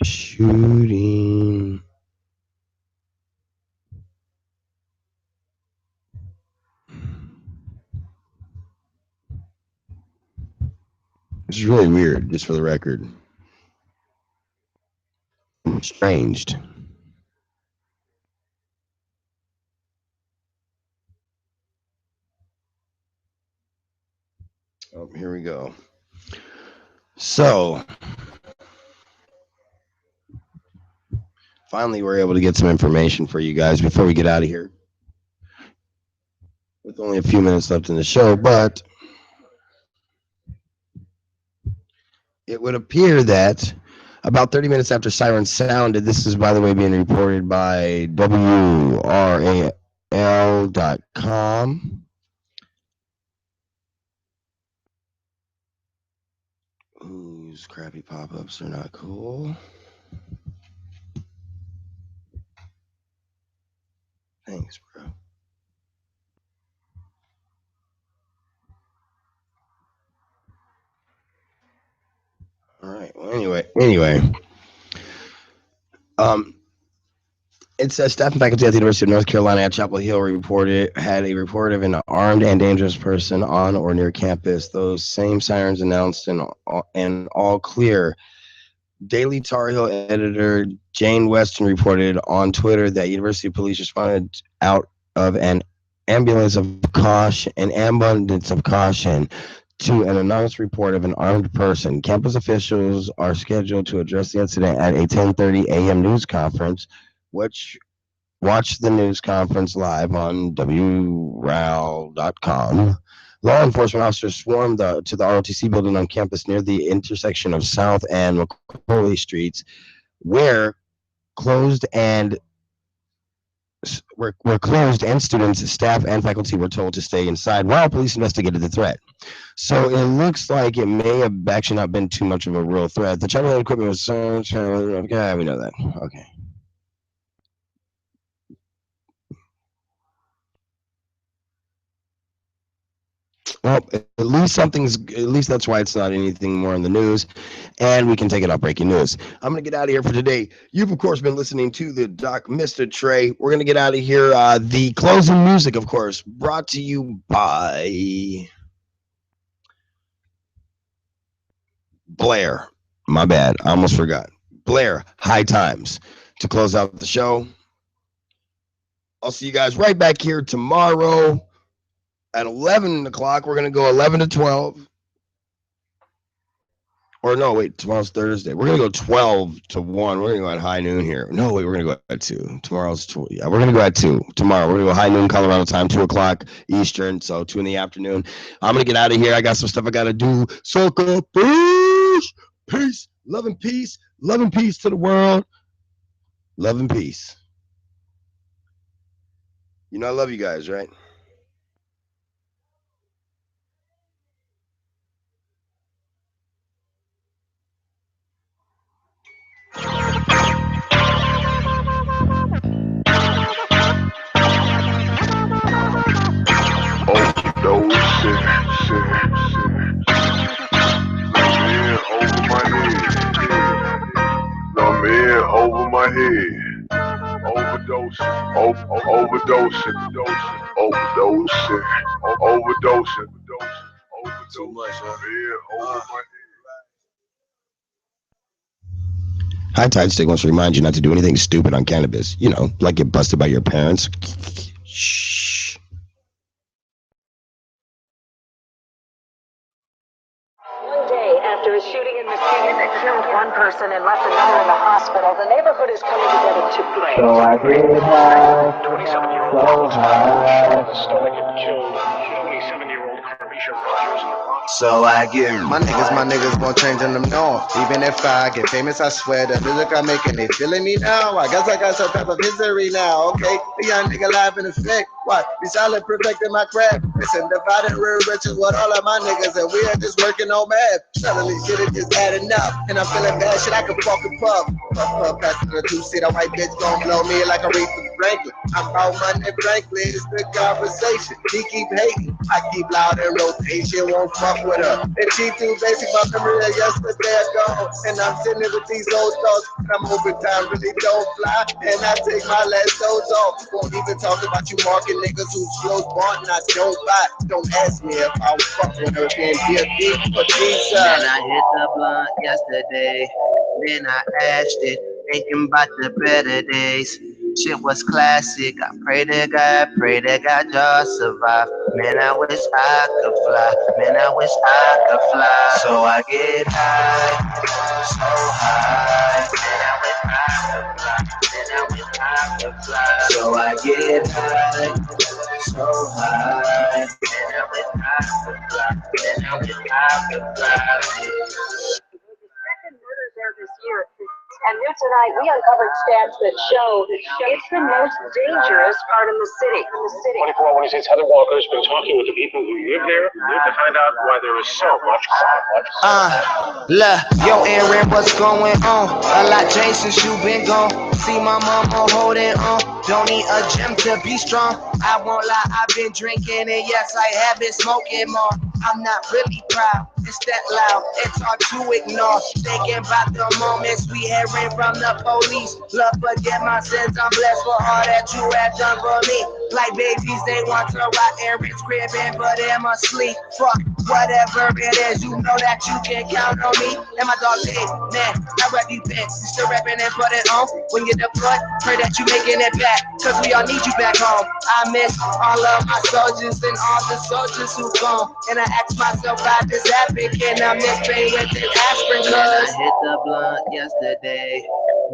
shooting. It's really weird, just for the record. Estranged. Oh, here we go. So, finally, we're able to get some information for you guys before we get out of here. With only a few minutes left in the show, but it would appear that about 30 minutes after sirens sounded, this is, by the way, being reported by WRAL.com. Ooh, these crappy pop-ups are not cool. Thanks, bro. All right. Well, anyway. It says staff and faculty at the University of North Carolina at Chapel Hill had a report of an armed and dangerous person on or near campus. Those same sirens announced an all clear. Daily Tar Heel editor Jane Weston reported on Twitter that University police responded out of an abundance of caution to an anonymous report of an armed person. Campus officials are scheduled to address the incident at a 10:30 a.m. news conference, which watch the news conference live on WRAL.com. Law enforcement officers swarmed to the ROTC building on campus near the intersection of South and McCauley Streets, where closed and students, staff, and faculty were told to stay inside while police investigated the threat. So it looks like it may have actually not been too much of a real threat. The Chapel Hill equipment was okay, we know that. Okay. Well, at least that's why it's not anything more in the news, and we can take it up breaking news. I'm going to get out of here for today. You've, of course, been listening to the Doc MistaTre. We're going to get out of here. The closing music, of course, brought to you by Blair. My bad. I almost forgot. Blair, High Times, to close out the show. I'll see you guys right back here tomorrow at 11 o'clock. We're going to go 11 to 12. Or no, wait, tomorrow's Thursday. We're going to go 12 to 1. We're going to go at high noon here. No, wait, we're going to go at 2. Yeah, we're going to go at 2. Tomorrow, we're going to go high noon Colorado time, 2 o'clock Eastern, so 2 in the afternoon. I'm going to get out of here. I got some stuff I got to do. Sucker, peace. Peace. Love and peace. Love and peace to the world. Love and peace. You know I love you guys, right? Over my head. Overdosing. Too much, huh? High Tide Stick wants to remind you not to do anything stupid on cannabis. You know, like get busted by your parents. Shh. One day after a shooting in Muskegon that killed one person and left another in the hospital, the neighborhood is coming together to pray. So I get high, 27-year-old so high. stomach and killed 27-year-old Carlisha Rogers in the Bronx. So I get my niggas gon' change them know. Even if I get famous, I swear the music I'm making, they feeling me now. I guess I got some type of history now, okay? The young nigga live in effect. What? Be solid, perfecting my craft. Listen, divided real riches with all of my niggas, and we are just working on math. Suddenly shit is just bad enough, and I'm feeling bad shit I can fucking puff. Puff, pass it to the 2-seater, white bitch gon' blow me like a reefer. Franklin. I'm about money, Franklin. It's the conversation. He keep hating. I keep loud in rotation. Won't fuck with her. And she too basic. My memory of yesterday ago. And I'm sitting there with these old thoughts. I'm hoping time really don't fly. And I take my last toes off. Won't even talk about you marking niggas who flows bought and I don't buy. Don't ask me if I was fucking with her. Can't be a dick for pizza. Man, I hit the blunt yesterday. Then I ashed it, thinking about the better days. Shit was classic. I pray to God, just survive. Man, I wish I could fly. Man, I wish I could fly. So I get high, so high. Man, I wish I could fly. Man, I wish I could fly. So I get high, so high. Man, I wish I could fly. Man, I wish I could fly. Second murder there this year. And new tonight, we uncovered stats that show it's the most dangerous part of the city. 24 Hours His Heather Walker has been talking with the people who live there to find out why there is so much crime. Look, yo, Aaron, what's going on? A lot changed since you been gone. See my mama holding on. Don't need a gym to be strong. I won't lie, I've been drinking and yes, I have been smoking more. I'm not really proud, it's that loud, it's hard to ignore. Thinking about the moments we had ran from the police. Lord, forgive my sins, I'm blessed for all that you have done for me. Like babies, they want to rock Aaron's crib and put him asleep. Fuck, whatever it is, you know that you can count on me. And my dog, hey, man, how rap you been? You still rapping and put it on? When you're deployed, pray that you making it back, cause we all need you back home. I miss all of my soldiers and all the soldiers who gone. And I ask myself, how this happen? Can I miss pain with this aspirin? Cause I hit the blunt yesterday,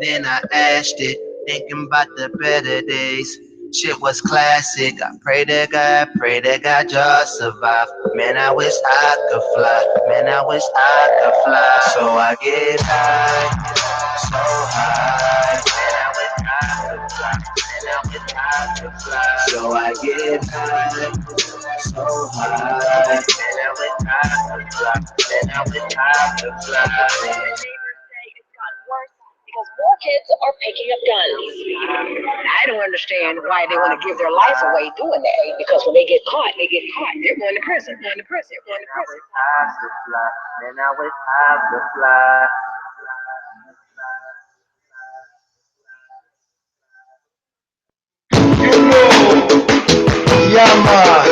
then I ashed it, thinking about the better days. Shit was classic. I pray to God, just survive. Man, I wish I could fly. Man, I wish I could fly. So I get high, so high. Man, I wish I could fly. Man, I wish I could fly. So I get high, so high. Man, I wish I could fly. Man, I wish I could fly. Neighbors say it's gotten worse because more kids are picking up guns. I don't understand why they want to give their life away doing that. Because when they get caught, they're going to prison. Man, I wish I could fly. Man, I wish I could fly. Yeah, man.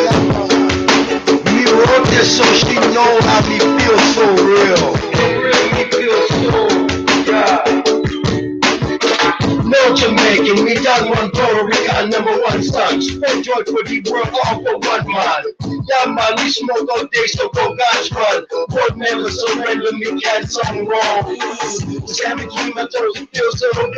Me wrote this so she know how me feel so real. Me feel so, yeah. No Jamaican, we done one Puerto Rican, #1 son. Spread joy for the world, all for one man. Yeah, man, we smoke all day, so go God's run. Board never surrender, me can't something wrong. Sammy G, my toes, it feels so good.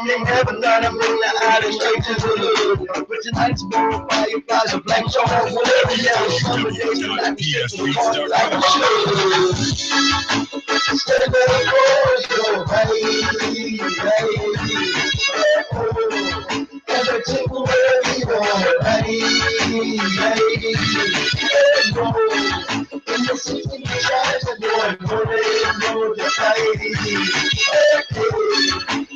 They never learn, I'm in the island, straight to the hood. But tonight's more fireflies, a blank show, whatever, yeah, summer days, the night, we shit to the heart like a should. Stand up, go, hey, every temporary door, in the system, you try to do it, but they know the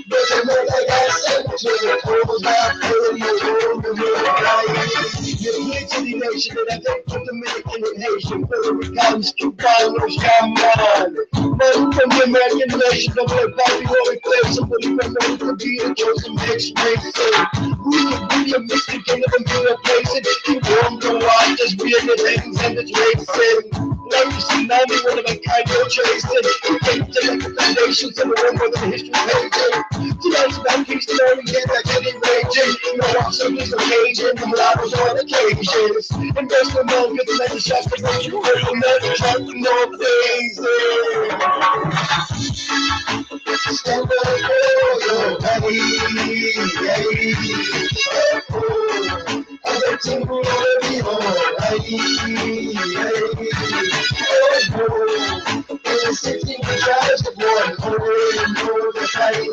but you know they got sent to the cold, not putting you on the road. You're here to the nation, and I think from Dominican and Haitian, Puerto Ricans, Cubanos, come on. Men from the American nation, don't play Bobby or replace somebody from the to be the chosen mixed race. We could be a mystic king of a mirror place, and you won't go out just being the things and the tracing. Like you see, now me one of a kind of tracing. Take to like the foundations of the one with the history painting. Tonight's about peace, story, yeah, that getting raging. You know, I'm so disengaging, I'm loud on occasions. And best of all, get the message shots to make you work from that track, no blazing. Stand up, oh, other temporary, in the city, we drive the boy, know the fight.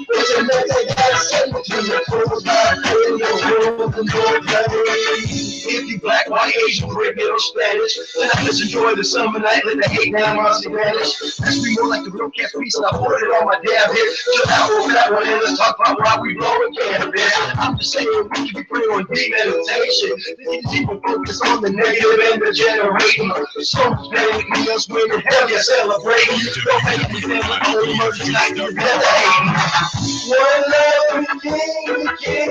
But you know they got sent to the cold, my from the north, if you black, white, Asian, Caribbean, or Spanish, then I just enjoy the summer night, let the hate down my vanish. Let's be more like the real cast piece, and I poured it on my dab here. Chill out on that one, and let's talk about why we blowing cannabis. I'm just saying, we can be putting on deep meditation. This is even focus on the negative and the generating. So much better with me, us winning, hell yeah, celebrating. Don't make me feel like only mercy, like you're better hating. One love, we can't